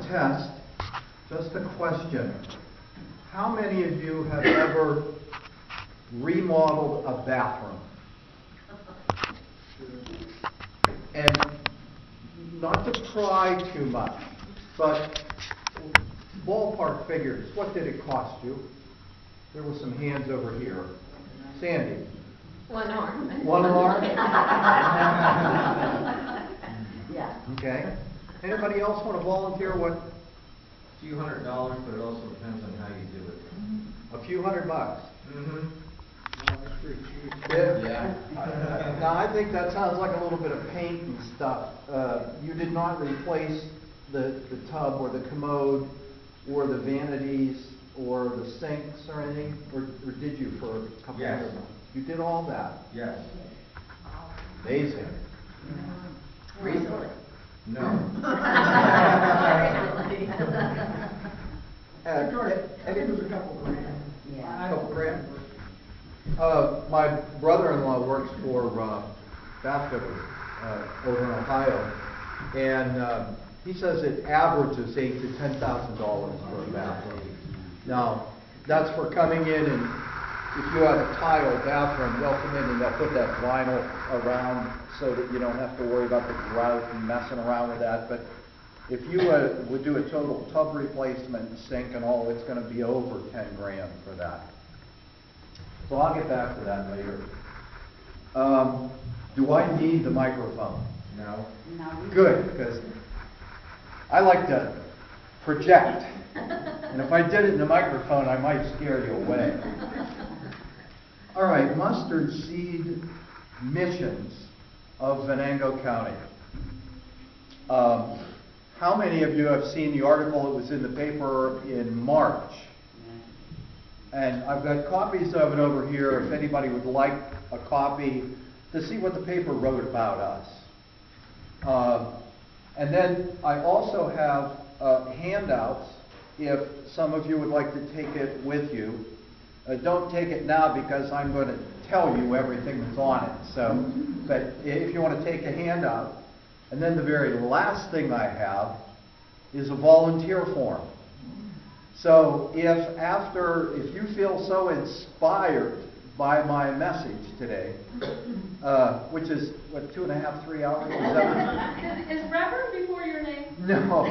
test, just a question. How many of you have ever remodeled a bathroom? And not to pry too much, but ballpark figures, what did it cost you? There were some hands over here. Sandy? One arm. One arm? Yeah. Okay. Anybody else want to volunteer? What? A few $100s, but it also depends on how you do it. A few $100. Mm-hmm. Yeah. Now I think that sounds like a little bit of paint and stuff. You did not replace the tub or the commode or the vanities or the sinks or anything, or did you for a couple Yes. of months? You did all that. Yes. Amazing. Recently. No. I think it was a couple grand. Yeah. A couple grand. My brother-in-law works for Bathfitters over in Ohio, and he says it averages $8,000 to $10,000 for a bathroom. Now, that's for coming in, and if you have a tile bathroom, they'll come in and they'll put that vinyl around so that you don't have to worry about the grout and messing around with that. But if you would do a total tub replacement, sink and all, it's going to be over 10 grand for that. So I'll get back to that later. Do I need the microphone? No. Good, because I like to project. And if I did it in the microphone, I might scare you away. All right, mustard seed missions of Venango County. How many of you have seen the article that was in the paper in March? And I've got copies of it over here if anybody would like a copy to see what the paper wrote about us. And then I also have handouts if some of you would like to take it with you. Don't take it now because I'm going to tell you everything that's on it. So, but if you want to take a handout. And then the very last thing I have is a volunteer form. So if you feel so inspired by my message today, which is, what, 2.5, 3 hours? Is Reverend before your name? No.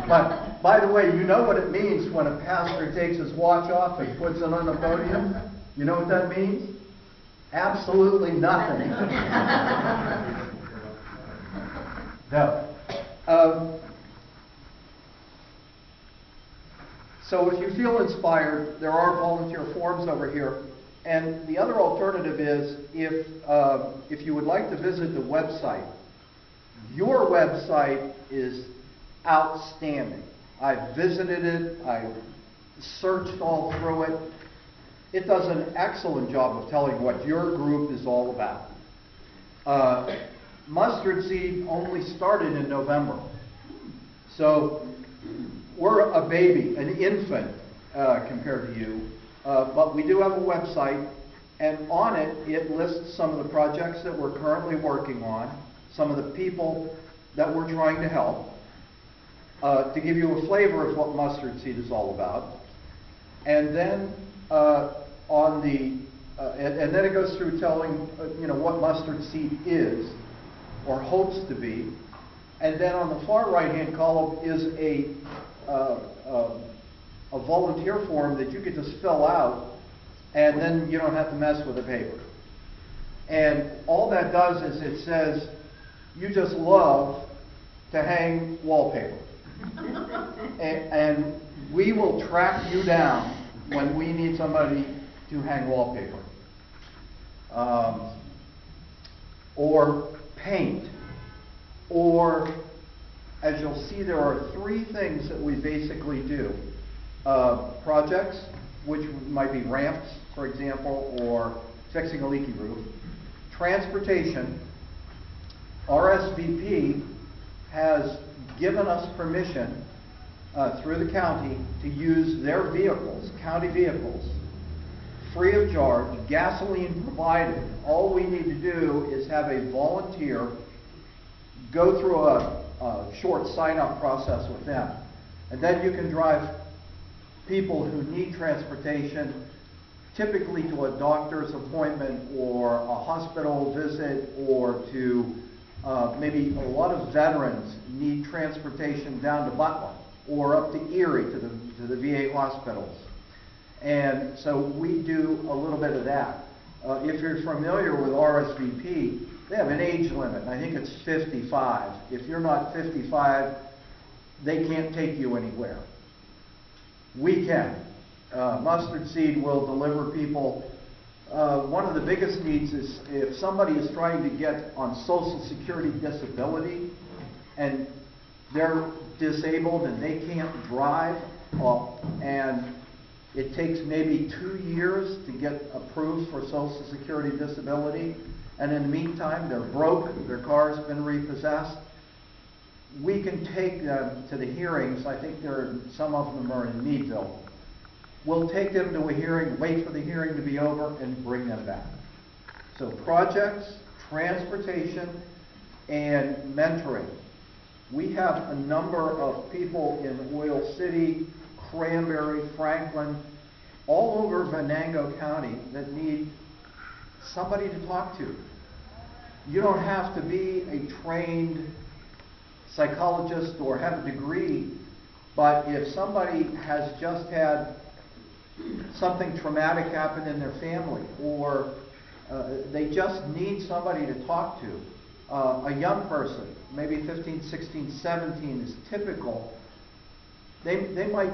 But, by the way, you know what it means when a pastor takes his watch off and puts it on the podium? You know what that means? Absolutely nothing. No. So if you feel inspired, there are volunteer forms over here. And the other alternative is if you would like to visit the website. Your website is outstanding. I visited it. I searched all through it. It does an excellent job of telling what your group is all about. Mustard Seed only started in November. So we're a baby, an infant compared to you. But we do have a website, and on it, it lists some of the projects that we're currently working on, some of the people that we're trying to help, to give you a flavor of what Mustard Seed is all about. And then and then it goes through telling what Mustard Seed is or hopes to be. And then on the far right-hand column is a volunteer form that you could just fill out, and then you don't have to mess with the paper. And all that does is it says, you just love to hang wallpaper. and we will track you down when we need somebody to hang wallpaper. Or paint. Or, as you'll see, there are 3 things that we basically do. Projects, which might be ramps, for example, or fixing a leaky roof. Transportation. RSVP has given us permission through the county to use their vehicles, county vehicles, free of charge, gasoline provided. All we need to do is have a volunteer go through short sign-up process with them. And then you can drive people who need transportation, typically to a doctor's appointment or a hospital visit, or to maybe a lot of veterans need transportation down to Butler or up to Erie to the VA hospitals. And so we do a little bit of that. If you're familiar with RSVP, they have an age limit. I think it's 55. If you're not 55, they can't take you anywhere. We can. Mustard Seed will deliver people. One of the biggest needs is if somebody is trying to get on Social Security disability and they're disabled and they can't drive, and it takes maybe 2 years to get approved for Social Security disability, and in the meantime they're broke, their car's been repossessed, we can take them to the hearings. I think some of them are in Meadville. We'll take them to a hearing, wait for the hearing to be over, and bring them back. So projects, transportation, and mentoring. We have a number of people in Oil City, Cranberry, Franklin, all over Venango County that need somebody to talk to. You don't have to be a trained psychologist or have a degree, but if somebody has just had something traumatic happen in their family, or they just need somebody to talk to, a young person, maybe 15, 16, 17 is typical, they might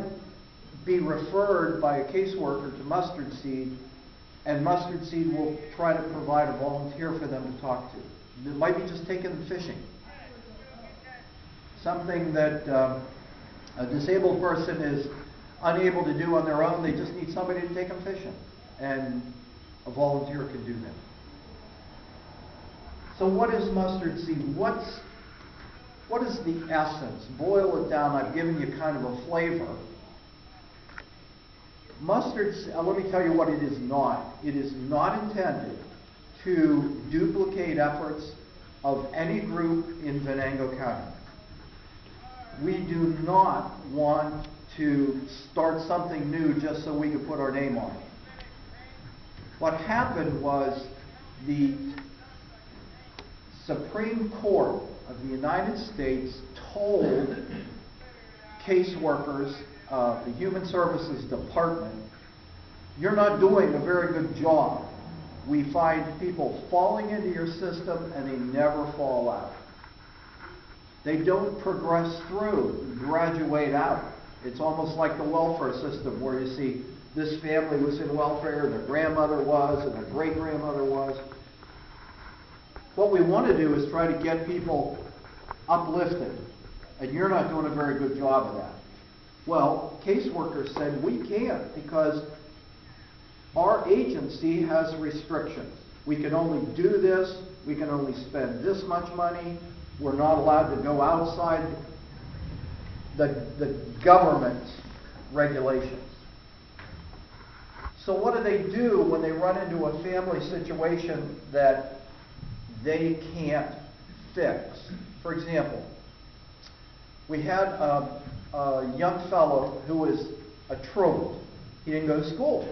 be referred by a caseworker to Mustard Seed, and Mustard Seed will try to provide a volunteer for them to talk to. It might be just taking them fishing. Something that a disabled person is unable to do on their own, they just need somebody to take them fishing, and a volunteer can do that. So what is Mustard Seed? What is the essence? Boil it down. I've given you kind of a flavor. Mustard, let me tell you what it is not. It is not intended to duplicate efforts of any group in Venango County. We do not want to start something new just so we can put our name on it. What happened was the Supreme Court of the United States told caseworkers, the Human Services Department, you're not doing a very good job. We find people falling into your system and they never fall out. They don't progress through and graduate out. It's almost like the welfare system where you see this family was in welfare, their grandmother was, and their great-grandmother was. What we want to do is try to get people uplifted, and you're not doing a very good job of that. Well, caseworkers said we can't because our agency has restrictions. We can only do this, we can only spend this much money, we're not allowed to go outside the government's regulations. So what do when they run into a family situation that they can't fix? For example, we had a young fellow who was a truant. He didn't go to school.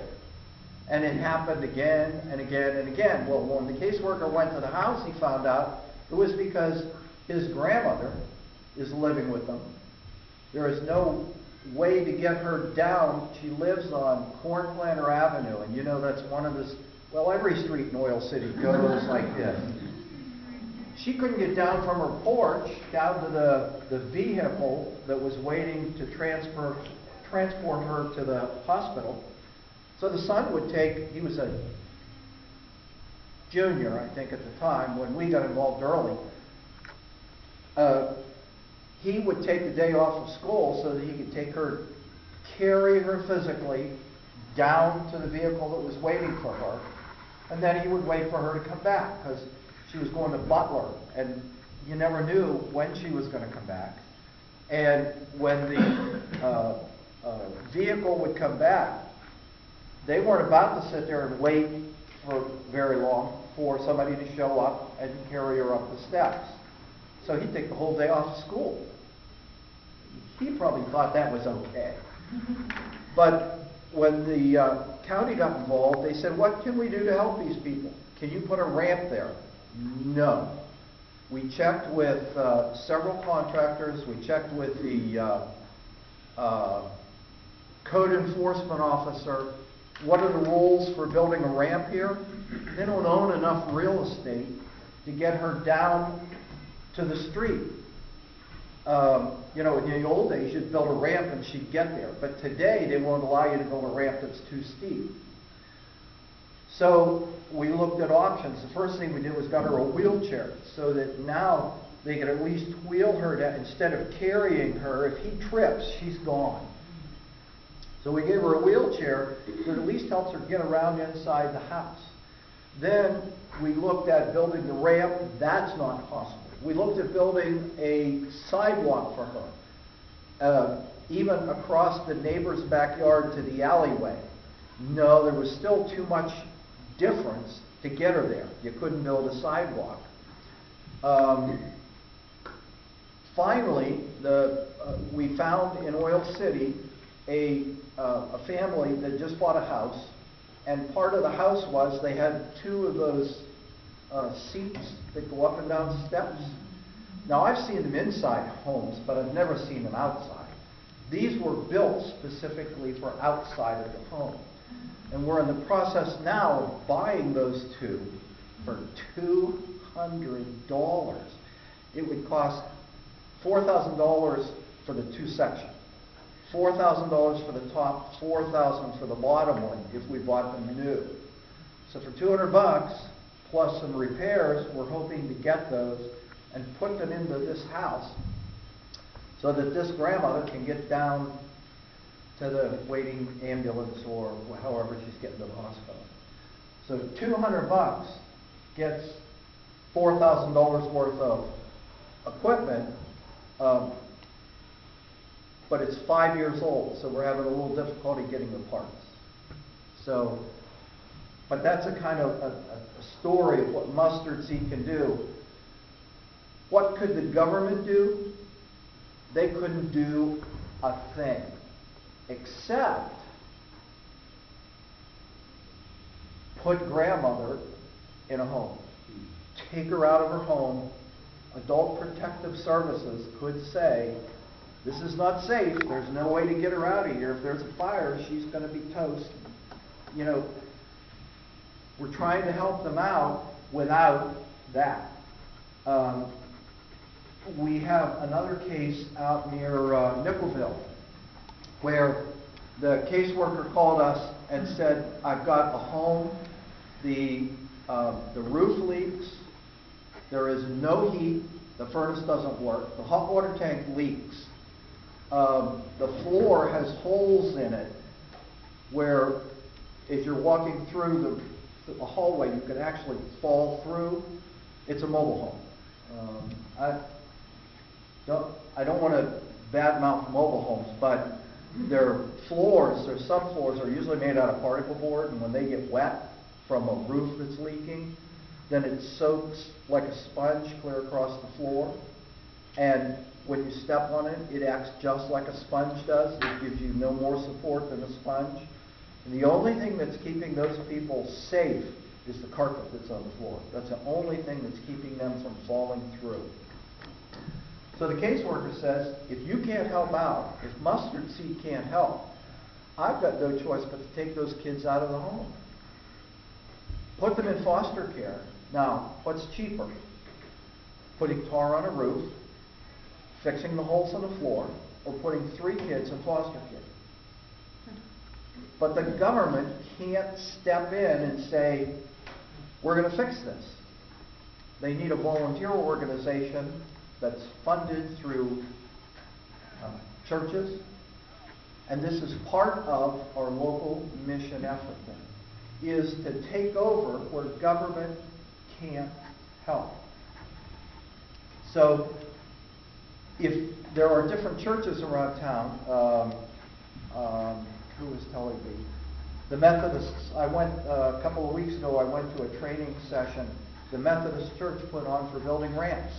And it happened again and again and again. Well, when the caseworker went to the house, he found out it was because his grandmother is living with them. There is no way to get her down. She lives on Cornplanter Avenue, and you know that's one of the, well, every street in Oil City goes like this. She couldn't get down from her porch down to the vehicle that was waiting to transport her to the hospital. So the son would take, he was a junior, I think, at the time, when we got involved early. He would take the day off of school so that he could take her, carry her physically down to the vehicle that was waiting for her, and then he would wait for her to come back because she was going to Butler, and you never knew when she was going to come back. And when the vehicle would come back, they weren't about to sit there and wait for very long for somebody to show up and carry her up the steps. So he'd take the whole day off school. He probably thought that was okay. But when the county got involved, they said, what can we do to help these people? Can you put a ramp there? No. We checked with several contractors. We checked with the code enforcement officer. What are the rules for building a ramp here? They don't own enough real estate to get her down to the street. You know, in the old days, you'd build a ramp and she'd get there. But today, they won't allow you to build a ramp that's too steep. So we looked at options. The first thing we did was got her a wheelchair so that now they could at least wheel her down instead of carrying her. If he trips, she's gone. So we gave her a wheelchair that at least helps her get around inside the house. Then we looked at building the ramp. That's not possible. We looked at building a sidewalk for her, even across the neighbor's backyard to the alleyway. No, there was still too much difference to get her there. You couldn't build a sidewalk. Finally, we found in Oil City a family that just bought a house, and part of the house was they had two of those seats that go up and down steps. Now, I've seen them inside homes, but I've never seen them outside. These were built specifically for outside of the home. And we're in the process now of buying those two for $200. It would cost $4,000 for the two sections. $4,000 for the top, $4,000 for the bottom one if we bought them new. So for $200 plus some repairs, we're hoping to get those and put them into this house so that this grandmother can get down to the waiting ambulance or however she's getting to the hospital. So $200 gets $4,000 worth of equipment, but it's 5 years old, so we're having a little difficulty getting the parts. So, but that's a kind of a story of what mustard seed can do. What could the government do? They couldn't do a thing, except put grandmother in a home. Take her out of her home. Adult Protective Services could say, this is not safe. There's no way to get her out of here. If there's a fire, she's going to be toast. You know, we're trying to help them out without that. We have another case out near Nickelville where the caseworker called us and said, I've got a home, the roof leaks, there is no heat, the furnace doesn't work, the hot water tank leaks, the floor has holes in it where if you're walking through the hallway you can actually fall through. It's a mobile home. I don't want to badmouth mobile homes, but their floors, their subfloors are usually made out of particle board, and when they get wet from a roof that's leaking, then it soaks like a sponge clear across the floor. And when you step on it, it acts just like a sponge does. It gives you no more support than a sponge. And the only thing that's keeping those people safe is the carpet that's on the floor. That's the only thing that's keeping them from falling through. So the caseworker says, if you can't help out, if mustard seed can't help, I've got no choice but to take those kids out of the home. Put them in foster care. Now, what's cheaper? Putting tar on a roof, fixing the holes in the floor, or putting 3 kids in foster care. But the government can't step in and say, we're going to fix this. They need a volunteer organization that's funded through churches. And this is part of our local mission effort then, is to take over where government can't help. So if there are different churches around town, who was telling me? The Methodists, I went a couple of weeks ago, I went to a training session the Methodist Church put on for building ramps.